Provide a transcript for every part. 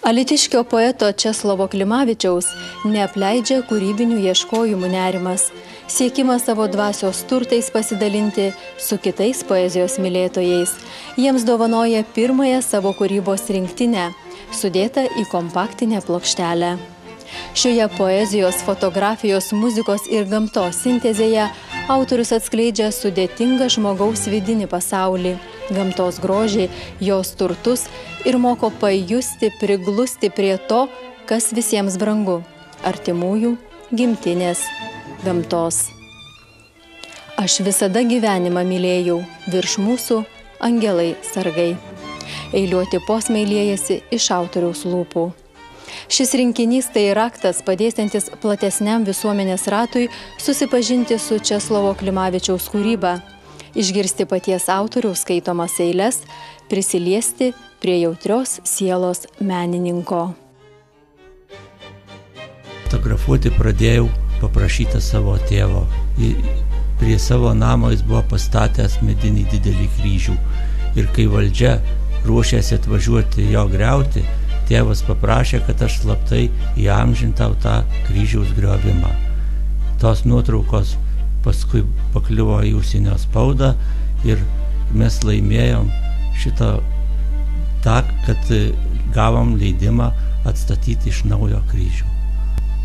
Alytiškio poeto Česlovo Klimavičiaus neapleidžia kūrybinių ieškojimų nerimas, siekimas savo dvasios turtais pasidalinti su kitais poezijos mylėtojais. Jiems dovanoja pirmąją savo kūrybos rinktinę, sudėtą į kompaktinę plokštelę. Šioje poezijos, fotografijos, muzikos ir gamtos sintezėje autorius atskleidžia sudėtingą žmogaus vidinį pasaulį, gamtos grožį, jos turtus ir moko pajusti, priglusti prie to, kas visiems brangu – artimųjų, gimtinės, gamtos. Aš visada gyvenimą mylėjau, virš mūsų angelai sargai. Eiliuoti posmai liejasi iš autoriaus lūpų. Šis rinkinys tai raktas padėsiantis platesniam visuomenės ratui susipažinti su Česlovo Klimavičiaus kūryba, išgirsti paties autoriaus skaitomas eiles, prisiliesti prie jautrios sielos menininko. Fotografuoti pradėjau paprašytą savo tėvo. Prie savo namo jis buvo pastatęs medinį didelį kryžių. Ir kai valdžia ruošėsi atvažiuoti jo griauti, tėvas paprašė, kad aš slaptai įamžintau tą kryžiaus griovimą. Tos nuotraukos paskui pakliuvo į užsienio spaudą ir mes laimėjom šitą tą, kad gavom leidimą atstatyti iš naujo kryžių.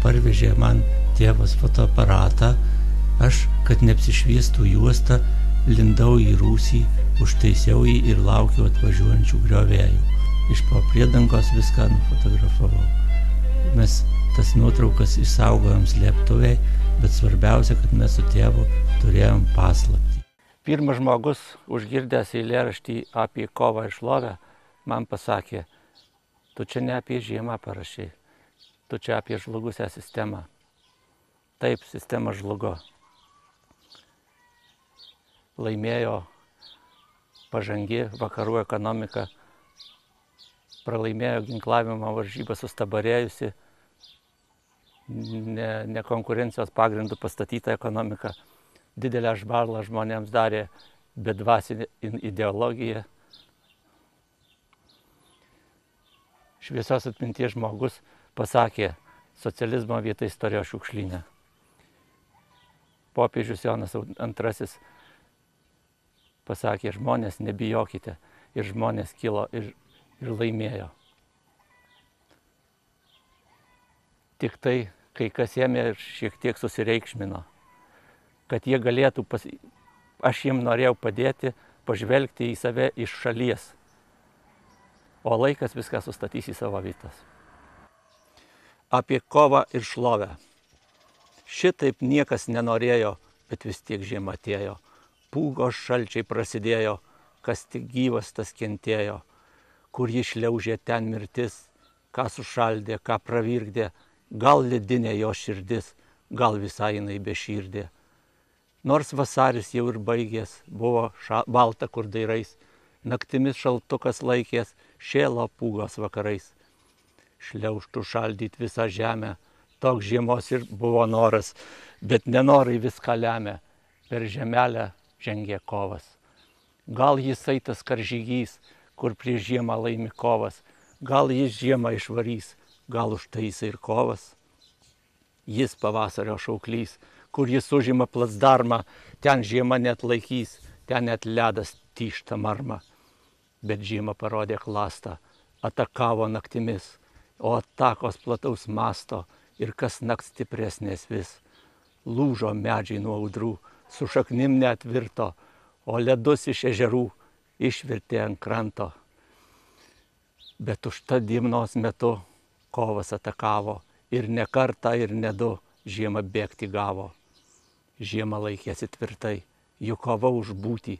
Parvežė man tėvas fotoaparatą, aš, kad neapsišviestų juostą, lindau į rūsį, užtaisiau jį ir laukiau atvažiuojančių griovėjų. Iš po priedangos viską nufotografavau. Mes tas nuotraukas išsaugojom slėptuvėj, bet svarbiausia, kad mes su tėvu turėjom paslaptį. Pirmas žmogus, užgirdęs eilėraštį apie kovą ir šlovę, man pasakė, tu čia ne apie žiemą parašei, tu čia apie žlugusią sistemą. Taip, sistema žlugo. Laimėjo pažangi vakarų ekonomika, pralaimėjo ginklavimo varžybą sustabarėjusi, ne konkurencijos pagrindų pastatyta ekonomika. Didelę žbalą žmonėms darė bedvasinė ideologija. Šviesios atminties žmogus pasakė, socializmo vieta istorijos šiukšlyne. Popiežius Jonas II pasakė, žmonės nebijokite, ir žmonės kilo ir laimėjo. Tik tai, kai kas ėmė ir šiek tiek susireikšmino, kad jie galėtų, aš jiems norėjau padėti, pažvelgti į save iš šalies, o laikas viską sustatys į savo vietas. Apie kovą ir šlovę. Šitaip niekas nenorėjo, bet vis tiek žiema atėjo. Pūgos šalčiai prasidėjo, kas tik gyvas, tas kentėjo. Kur jį šliaužė ten mirtis, ką sušaldė, ką pravirkdė, gal ledinė jo širdis, gal visai jinai beširdė. Nors vasaris jau ir baigės, buvo balta kur dairais, naktimis šaltukas laikės, šėlo pūgos vakarais. Šliaužtų šaldyt visą žemę, toks žiemos ir buvo noras, bet nenorai viską lemia, per žemelę žengė kovas. Gal jisai tas karžygys, kur prieš žiemą laimi kovas, gal jis žiemą išvarys, gal už tai jisai ir kovas. Jis pavasario šauklys, kur jis užima placdarmą, ten žiema net laikys, ten net ledas tyšta marma. Bet žiema parodė klastą, atakavo naktimis, o atakos plataus masto ir kas nakt stipresnės vis. Lūžo medžiai nuo audrų, su šaknim net virto, o ledus iš ežerų išvirtė ant kranto. Bet užtat dienos metu kovas atakavo ir ne kartą ir ne du žiemą bėgti gavo. Žiema laikėsi tvirtai, jų kova už būtį,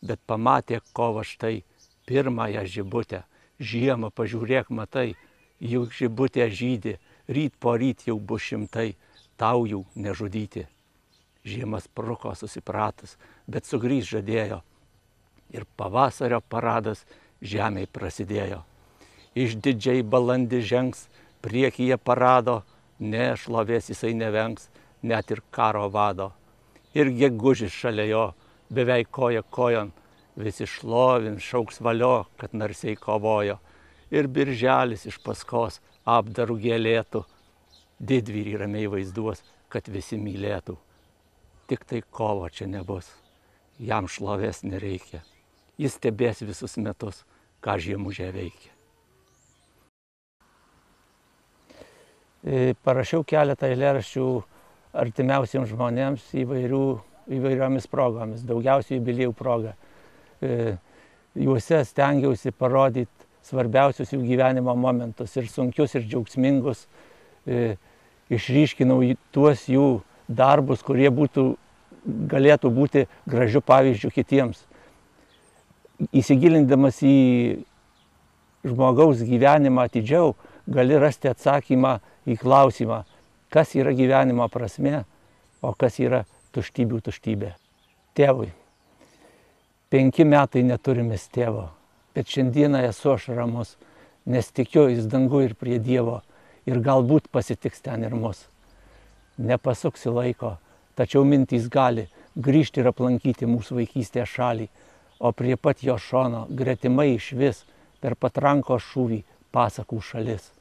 bet pamatė kovą štai pirmąją žibutę. Žiemą pažiūrėk matai, juk žibutė žydi, ryt po ryt jau bus šimtai, tau jų nežudyti. Žiemas pruko susipratus, bet sugrįž žadėjo. Ir pavasario paradas žemėj prasidėjo. Išdidžiai balandį žengs, priekyje parado, ne šlovės jisai nevengs, net ir karo vado. Ir gegužis šalia jo, beveik koja kojon, visi šlovins, šauks valio, kad narsiai kovojo. ir birželis iš paskos apdaru gėlėtų, didvyrį ramiai vaizduos, kad visi mylėtų. Tik tai kovo čia nebus, jam šlovės nereikia, jis stebės visus metus, ką žiemužė veikia. Parašiau keletą eilėraščių artimiausiems žmonėms įvairiomis progomis, daugiausiai jubiliejų proga. Juose stengiausi parodyti svarbiausius jų gyvenimo momentus, ir sunkius, ir džiaugsmingus. Išryškinau tuos jų darbus, kurie galėtų būti gražiu pavyzdžiu kitiems. Įsigilindamas į žmogaus gyvenimą atidžiau, gali rasti atsakymą į klausimą, kas yra gyvenimo prasmė, o kas yra tuštybių tuštybė. Tėvui. 5 metai neturimės tėvo, bet šiandieną esu aš ramus, nes tikiu jis dangu ir prie Dievo, ir galbūt pasitiks ten ir mus. Nepasuksi laiko, tačiau mintys gali grįžti ir aplankyti mūsų vaikystės šalį, o prie pat jo šono gretimai išvis per patrankos šūvį pasakų šalis.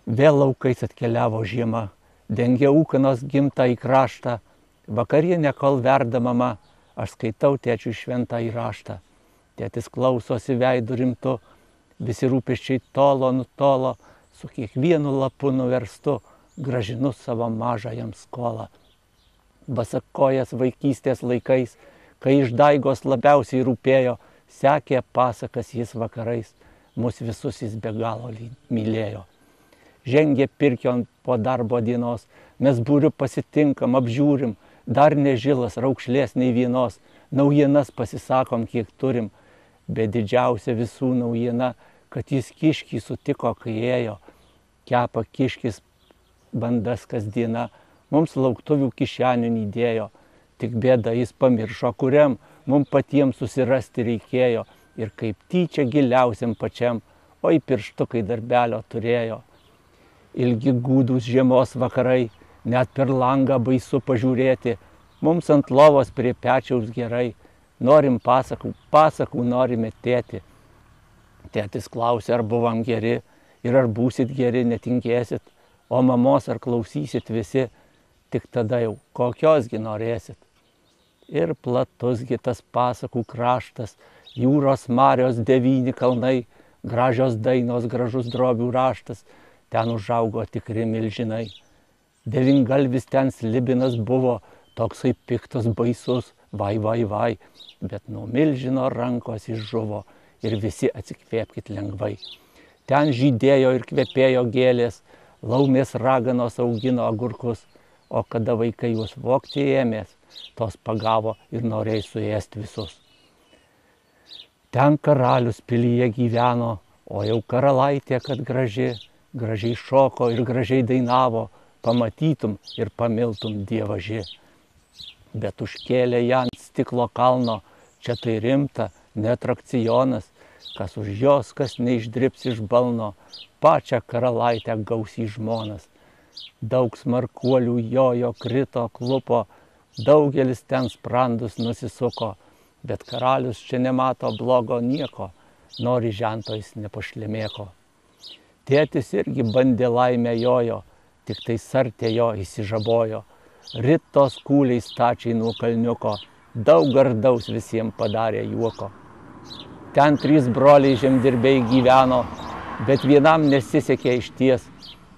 Vėl laukais atkeliavo žiema, dengė ūkanos gimtą į kraštą, vakarienė kol verda mama, aš skaitau tėčiui šventą įraštą. Tėtis klausosi veidu rimtu, visi rūpesčiai tolo nutolo, su kiekvienu lapu nuverstu gražinu savo mažajam skolą. Basakojas vaikystės laikais, kai iš daigos labiausiai rūpėjo, sekė pasakas jis vakarais, mus visus jis be galo mylėjo. Žengė pirkion po darbo dienos, mes būriu pasitinkam, apžiūrim, dar nežilas, raukšlės nei vienos, naujienas pasisakom, kiek turim, bet didžiausia visų naujiena, kad jis kiškį sutiko, kai ėjo, kepa kiškis bandas kasdiena, mums lauktuvių kišenių neįdėjo, tik bėda jis pamiršo, kuriam mums patiems susirasti reikėjo, ir kaip tyčia giliausiam pačiam, oi pirštukai darbelio turėjo. Ilgi gūdūs žiemos vakarai, net per langą baisu pažiūrėti, mums ant lovos prie pečiaus gerai, norim pasakų norime tėti. Tėtis klausė, ar buvom geri, ir ar būsit geri, netingėsit, o mamos ar klausysit visi, tik tada jau kokiosgi norėsit. Ir platusgi tas pasakų kraštas, jūros marios 9 kalnai, gražios dainos, gražus drobių raštas, ten užaugo tikri milžinai. 9galvis ten slibinas buvo, toksai piktas baisus, vai, bet nuo milžino rankos išžuvo ir visi atsikvėpkit lengvai. Ten žydėjo ir kvepėjo gėlės, laumės raganos augino agurkus, o kada vaikai juos vogti ėmės, tos pagavo ir norėjo suėsti visus. Ten karalius pilyje gyveno, o jau karalaitė, kad gražiai šoko ir gražiai dainavo, pamatytum ir pamiltum dievaži. Bet užkėlė ją ant stiklo kalno, čia tai rimta, ne atrakcionas, kas už jos, kas neišdribs iš balno, pačią karalaitę gausiai žmonas. Daug smarkuolių jojo, krito, klupo, daugelis ten sprandus nusisuko, bet karalius čia nemato blogo nieko, nori žento jis nepašlemėko. Tėtis irgi bandė laimę jojo, tik tai sartė jo įsižabojo. Ritos kūliai stačiai nuo kalniuko, daug gardaus visiems padarė juoko. Ten 3 broliai žemdirbiai gyveno, bet vienam nesisekė išties.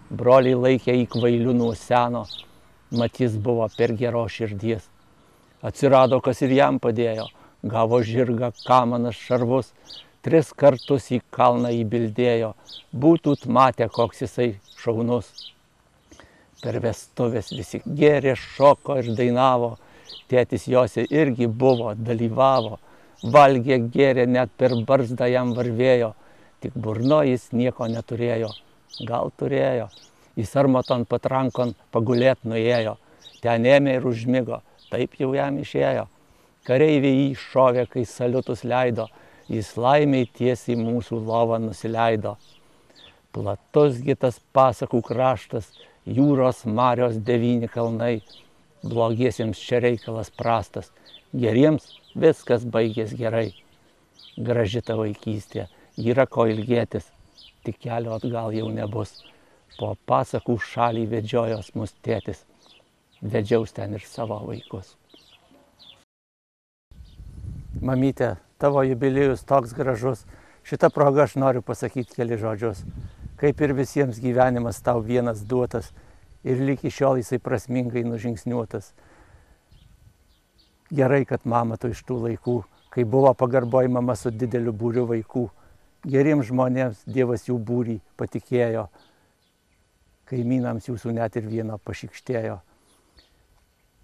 Broliai laikė į kvailių nuo seno, mat jis buvo per geros širdies. Atsirado, kas ir jam padėjo, gavo žirgą, kamanas, šarvus, 3 kartus į kalną įbildėjo, būtut matę, koks jisai šaunus. Per vestuvės visi gėrė, šoko ir dainavo, tėtis jose irgi buvo, dalyvavo, valgė, gėrė, net per barzdą jam varvėjo, tik burno jis nieko neturėjo, gal turėjo, į sarmaton patrankon pagulėt nuėjo, ten ėmė ir užmigo, taip jau jam išėjo, kareiviai jį šovė, kai saliutus leido, jis laimiai tiesiai mūsų lovą nusileido. Platusgi tas pasakų kraštas, jūros marios 9 kalnai, blogiesiems čia reikalas prastas, geriems viskas baigės gerai. Graži ta vaikystė, yra ko ilgėtis, tik kelio atgal jau nebus. Po pasakų šalį vedžiojos mus tėtis, vedžiaus ten ir savo vaikus. Mamyte, tavo jubiliejus toks gražus, šitą progą aš noriu pasakyti keli žodžius. Kaip ir visiems gyvenimas tau vienas duotas ir lyg iš šiol jisai prasmingai nužingsniuotas. Gerai, kad mama tu iš tų laikų, kai buvo pagarboj mama su dideliu būriu vaikų. Geriems žmonėms Dievas jų būrį patikėjo, kaimynams jūsų net ir vieno pašykštėjo.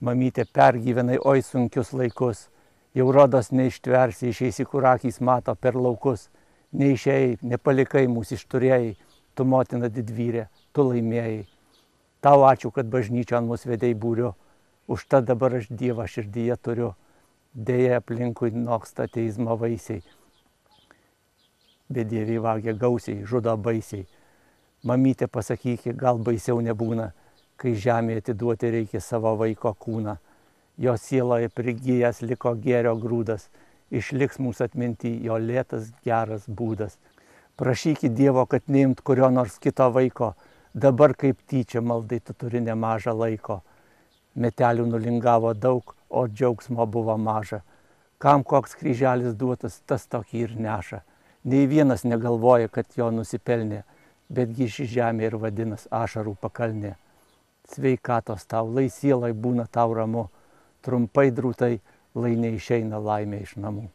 Mamytė, pergyvenai, oi sunkius laikus, jau rodos neištversi, išeisi, kur akys mato per laukus. Neišėjai, nepalikai mūsų išturėjai, tu motina didvyrė, tu laimėjai. Tau ačiū, kad bažnyčia ant mus vedei būriu, užtat dabar aš Dievą širdyje turiu. Deja, aplinkui noksta ateizmo vaisiai, bedieviai vagia gausiai, žudo baisiai. Mamytė, pasakyki, gal baisiau nebūna, kai žemėje atiduoti reikia savo vaiko kūną. Jo sieloje prigijęs liko gėrio grūdas, išliks mūsų atminty jo lėtas geras būdas. Prašykit Dievo, kad neimt kurio nors kito vaiko, dabar kaip tyčia maldai tu turi nemažą laiko. Metelių nulingavo daug, o džiaugsmo buvo maža. Kam koks kryželis duotas, tas tokį ir neša. Nei vienas negalvoja, kad jo nusipelnė, betgi ši žemė ir vadinas ašarų pakalnė. Sveikatos tau, lai sielai būna tau ramu, trumpai drūtai, lai neišeina laimė iš namų.